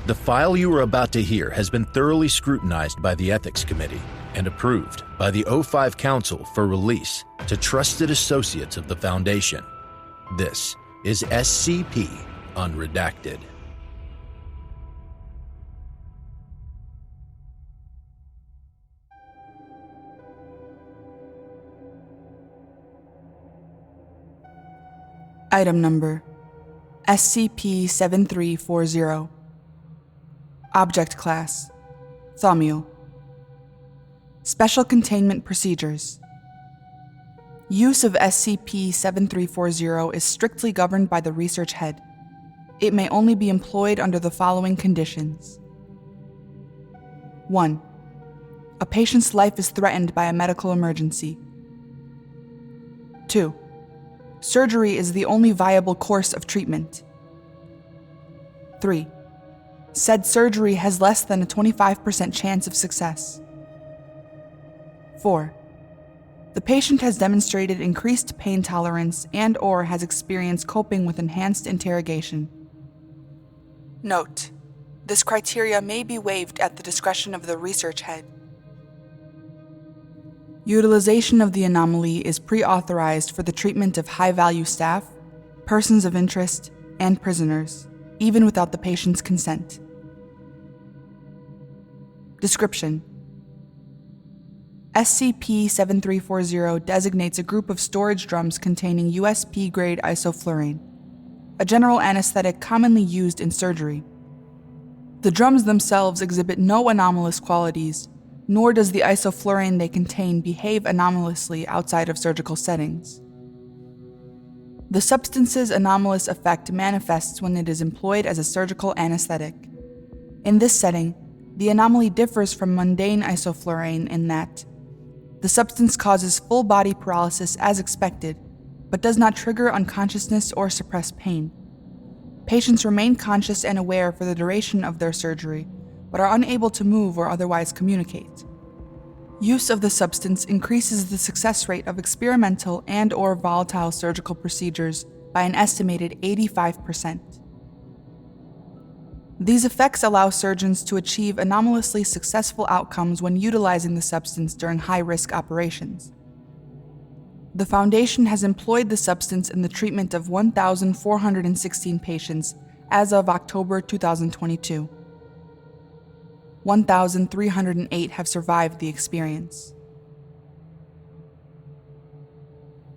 The file you are about to hear has been thoroughly scrutinized by the Ethics Committee and approved by the O5 Council for release to trusted associates of the Foundation. This is SCP Unredacted. Item Number SCP-7340. Object Class Thaumiel. Special Containment Procedures. Use of SCP-7340 is strictly governed by the research head. It may only be employed under the following conditions. 1. A patient's life is threatened by a medical emergency. 2. Surgery is the only viable course of treatment. 3. Said surgery has less than a 25% chance of success. 4. The patient has demonstrated increased pain tolerance and/or has experienced coping with enhanced interrogation. Note: this criteria may be waived at the discretion of the research head. Utilization of the anomaly is pre-authorized for the treatment of high-value staff, persons of interest, and prisoners, even without the patient's consent. Description: SCP-7340 designates a group of storage drums containing USP-grade isoflurane, a general anesthetic commonly used in surgery. The drums themselves exhibit no anomalous qualities, nor does the isoflurane they contain behave anomalously outside of surgical settings. The substance's anomalous effect manifests when it is employed as a surgical anesthetic. In this setting, the anomaly differs from mundane isoflurane in that the substance causes full-body paralysis as expected, but does not trigger unconsciousness or suppress pain. Patients remain conscious and aware for the duration of their surgery, but are unable to move or otherwise communicate. Use of the substance increases the success rate of experimental and/or volatile surgical procedures by an estimated 85%. These effects allow surgeons to achieve anomalously successful outcomes when utilizing the substance during high-risk operations. The Foundation has employed the substance in the treatment of 1,416 patients as of October 2022. 1,308 have survived the experience.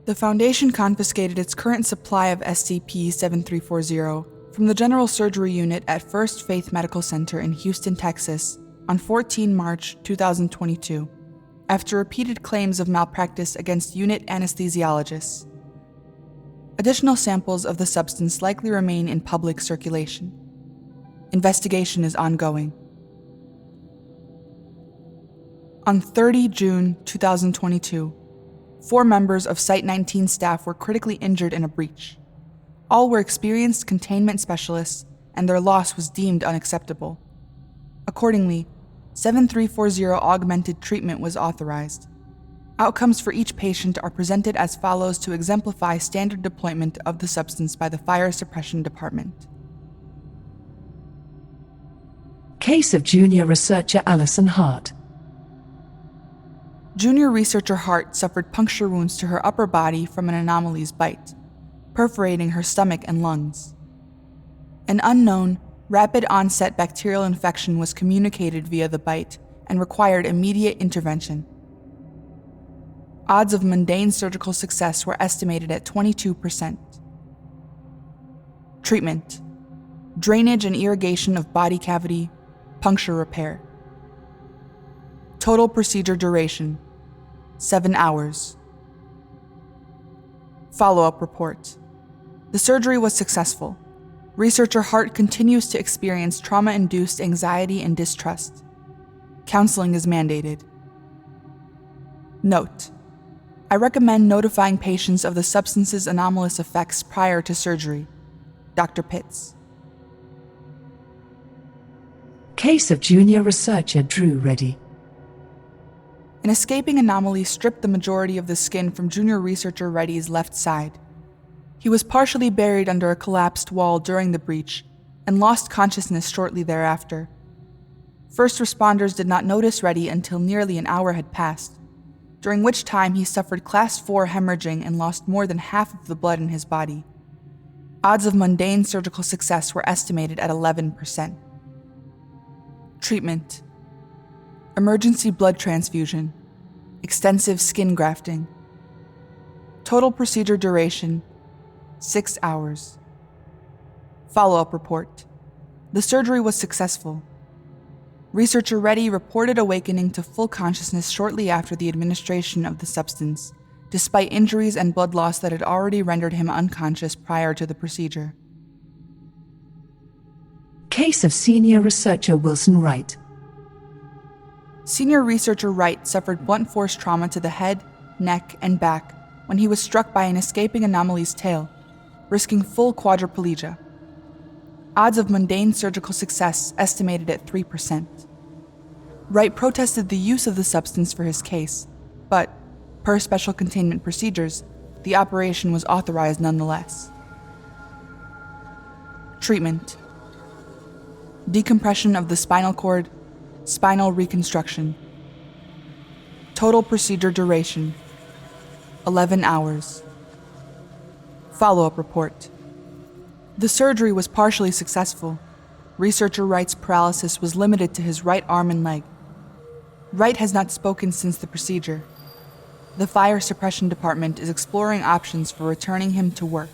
The Foundation confiscated its current supply of SCP-7340 from the General Surgery Unit at First Faith Medical Center in Houston, Texas, on 14 March 2022, after repeated claims of malpractice against unit anesthesiologists. Additional samples of the substance likely remain in public circulation. Investigation is ongoing. On 30 June 2022, 4 members of Site 19 staff were critically injured in a breach. All were experienced containment specialists, and their loss was deemed unacceptable. Accordingly, 7340 augmented treatment was authorized. Outcomes for each patient are presented as follows to exemplify standard deployment of the substance by the Fire Suppression Department. Case of Junior Researcher Allison Hart. Junior Researcher Hart suffered puncture wounds to her upper body from an anomaly's bite, perforating her stomach and lungs. An unknown, rapid-onset bacterial infection was communicated via the bite and required immediate intervention. Odds of mundane surgical success were estimated at 22%. Treatment: drainage and irrigation of body cavity, puncture repair. Total procedure duration: 7 hours. Follow-up report: the surgery was successful. Researcher Hart continues to experience trauma-induced anxiety and distrust. Counseling is mandated. Note: I recommend notifying patients of the substance's anomalous effects prior to surgery. Dr. Pitts. Case of Junior Researcher Drew Reddy. An escaping anomaly stripped the majority of the skin from Junior Researcher Reddy's left side. He was partially buried under a collapsed wall during the breach, and lost consciousness shortly thereafter. First responders did not notice Reddy until nearly an hour had passed, during which time he suffered Class 4 hemorrhaging and lost more than half of the blood in his body. Odds of mundane surgical success were estimated at 11%. Treatment: emergency blood transfusion, extensive skin grafting. Total procedure duration: 6 hours. Follow-up report: the surgery was successful. Researcher Reddy reported awakening to full consciousness shortly after the administration of the substance, despite injuries and blood loss that had already rendered him unconscious prior to the procedure. Case of Senior Researcher Wilson Wright. Senior Researcher Wright suffered blunt force trauma to the head, neck, and back when he was struck by an escaping anomaly's tail, risking full quadriplegia. Odds of mundane surgical success estimated at 3%. Wright protested the use of the substance for his case, but, per special containment procedures, the operation was authorized nonetheless. Treatment: decompression of the spinal cord, spinal reconstruction. Total procedure duration: 11 hours. Follow-up report: the surgery was partially successful. Researcher Wright's paralysis was limited to his right arm and leg. Wright has not spoken since the procedure. The Fire Suppression Department is exploring options for returning him to work.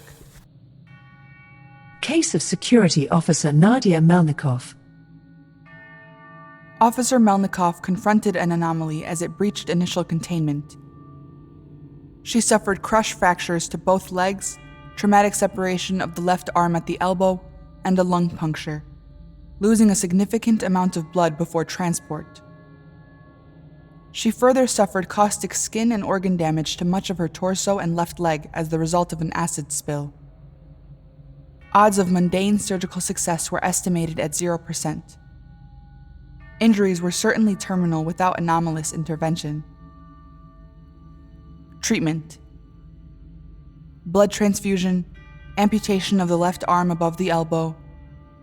Case of Security Officer Nadia Melnikov. Officer Melnikov confronted an anomaly as it breached initial containment. She suffered crush fractures to both legs, traumatic separation of the left arm at the elbow, and a lung puncture, losing a significant amount of blood before transport. She further suffered caustic skin and organ damage to much of her torso and left leg as the result of an acid spill. Odds of mundane surgical success were estimated at 0%. Injuries were certainly terminal without anomalous intervention. Treatment: blood transfusion, amputation of the left arm above the elbow,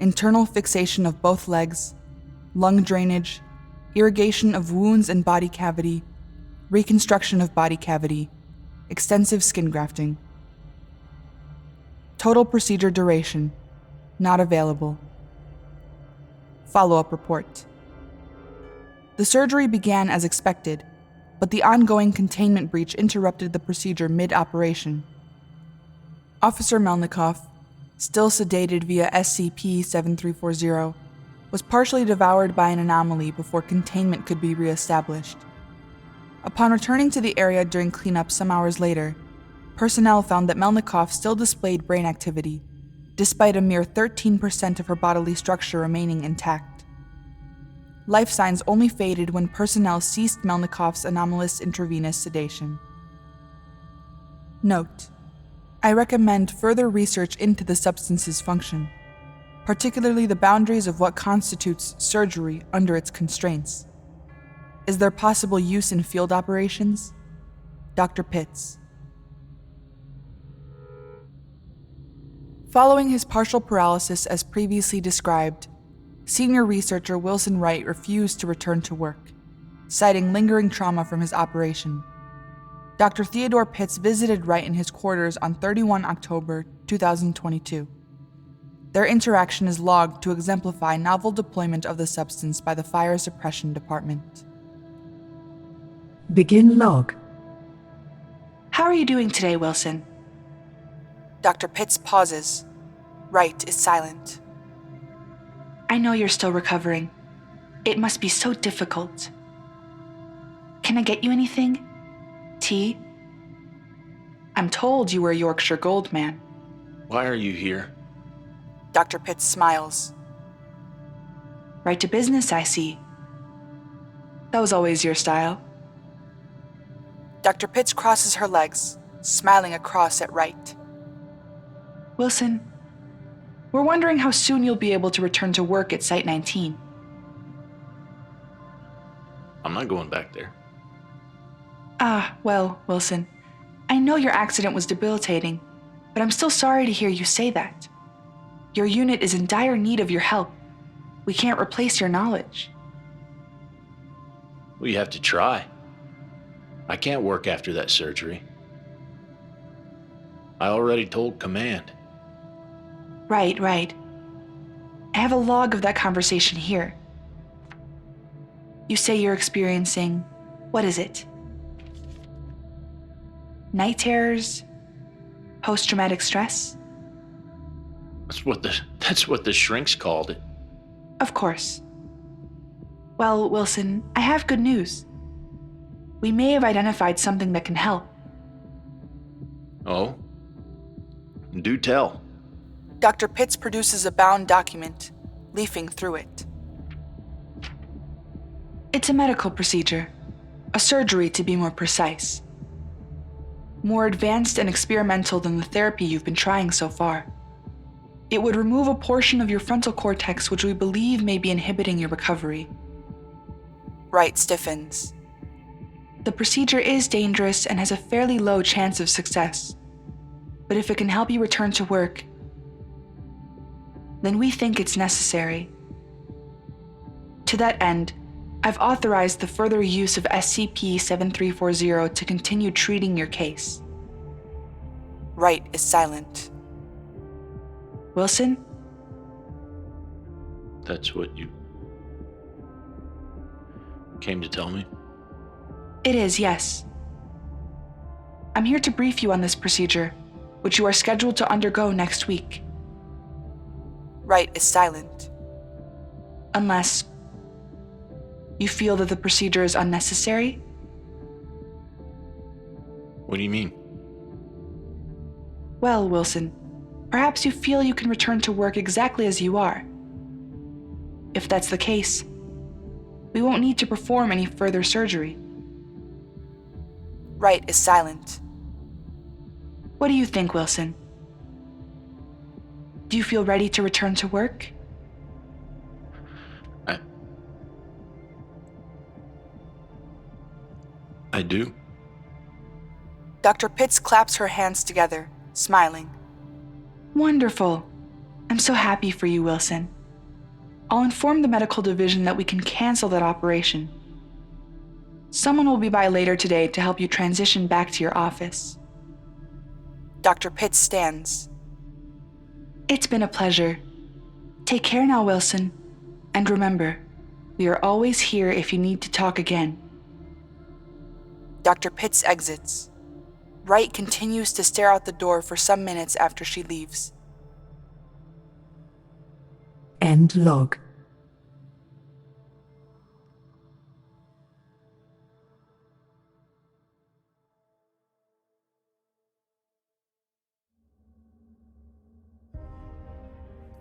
internal fixation of both legs, lung drainage, irrigation of wounds and body cavity, reconstruction of body cavity, extensive skin grafting. Total procedure duration: not available. Follow-up report: the surgery began as expected, but the ongoing containment breach interrupted the procedure mid-operation. Officer Melnikov, still sedated via SCP-7340, was partially devoured by an anomaly before containment could be re-established. Upon returning to the area during cleanup some hours later, personnel found that Melnikov still displayed brain activity, despite a mere 13% of her bodily structure remaining intact. Life signs only faded when personnel ceased Melnikov's anomalous intravenous sedation. Note: I recommend further research into the substance's function, particularly the boundaries of what constitutes surgery under its constraints. Is there possible use in field operations? Dr. Pitts. Following his partial paralysis as previously described, Senior Researcher Wilson Wright refused to return to work, citing lingering trauma from his operation. Dr. Theodore Pitts visited Wright in his quarters on 31 October 2022. Their interaction is logged to exemplify novel deployment of the substance by the Fire Suppression Department. Begin log. How are you doing today, Wilson? Dr. Pitts pauses. Wright is silent. I know you're still recovering. It must be so difficult. Can I get you anything? Tea? I'm told you were a Yorkshire Gold man. Why are you here? Dr. Pitts smiles. Right to business, I see. That was always your style. Dr. Pitts crosses her legs, smiling across at Wright. Wilson, we're wondering how soon you'll be able to return to work at Site 19. I'm not going back there. Well, Wilson, I know your accident was debilitating, but I'm still sorry to hear you say that. Your unit is in dire need of your help. We can't replace your knowledge. Well, you have to try. I can't work after that surgery. I already told Command. Right. I have a log of that conversation here. You say you're experiencing, what is it? Night terrors? Post-traumatic stress? That's what the shrinks called it. Of course. Well, Wilson, I have good news. We may have identified something that can help. Oh? Do tell. Dr. Pitts produces a bound document, leafing through it. It's a medical procedure, a surgery to be more precise. More advanced and experimental than the therapy you've been trying so far. It would remove a portion of your frontal cortex which we believe may be inhibiting your recovery. Wright stiffens. The procedure is dangerous and has a fairly low chance of success. But if it can help you return to work, then we think it's necessary. To that end, I've authorized the further use of SCP-7340 to continue treating your case. Wright is silent. Wilson? That's what you came to tell me? It is, yes. I'm here to brief you on this procedure, which you are scheduled to undergo next week. Wright is silent. Unless you feel that the procedure is unnecessary? What do you mean? Well, Wilson, perhaps you feel you can return to work exactly as you are. If that's the case, we won't need to perform any further surgery. Wright is silent. What do you think, Wilson? Do you feel ready to return to work? I do. Dr. Pitts claps her hands together, smiling. Wonderful. I'm so happy for you, Wilson. I'll inform the medical division that we can cancel that operation. Someone will be by later today to help you transition back to your office. Dr. Pitts stands. It's been a pleasure. Take care now, Wilson. And remember, we are always here if you need to talk again. Dr. Pitts exits. Wright continues to stare out the door for some minutes after she leaves. End log.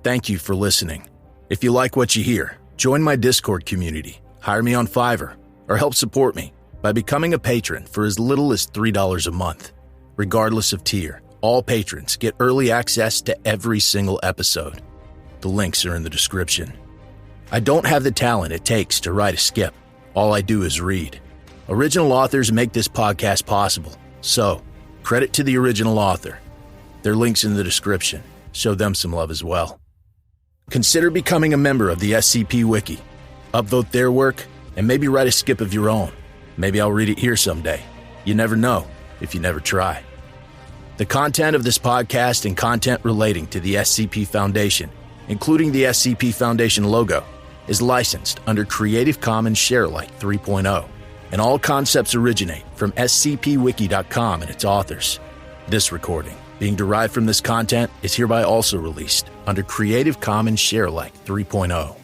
Thank you for listening. If you like what you hear, join my Discord community, hire me on Fiverr, or help support me by becoming a patron for as little as $3 a month. Regardless of tier, all patrons get early access to every single episode. The links are in the description. I don't have the talent it takes to write a skip. All I do is read. Original authors make this podcast possible, so credit to the original author. Their link's in the description. Show them some love as well. Consider becoming a member of the SCP Wiki. Upvote their work, and maybe write a skip of your own. Maybe I'll read it here someday. You never know if you never try. The content of this podcast and content relating to the SCP Foundation, including the SCP Foundation logo, is licensed under Creative Commons Sharealike 3.0, and all concepts originate from scpwiki.com and its authors. This recording, being derived from this content, is hereby also released under Creative Commons Sharealike 3.0.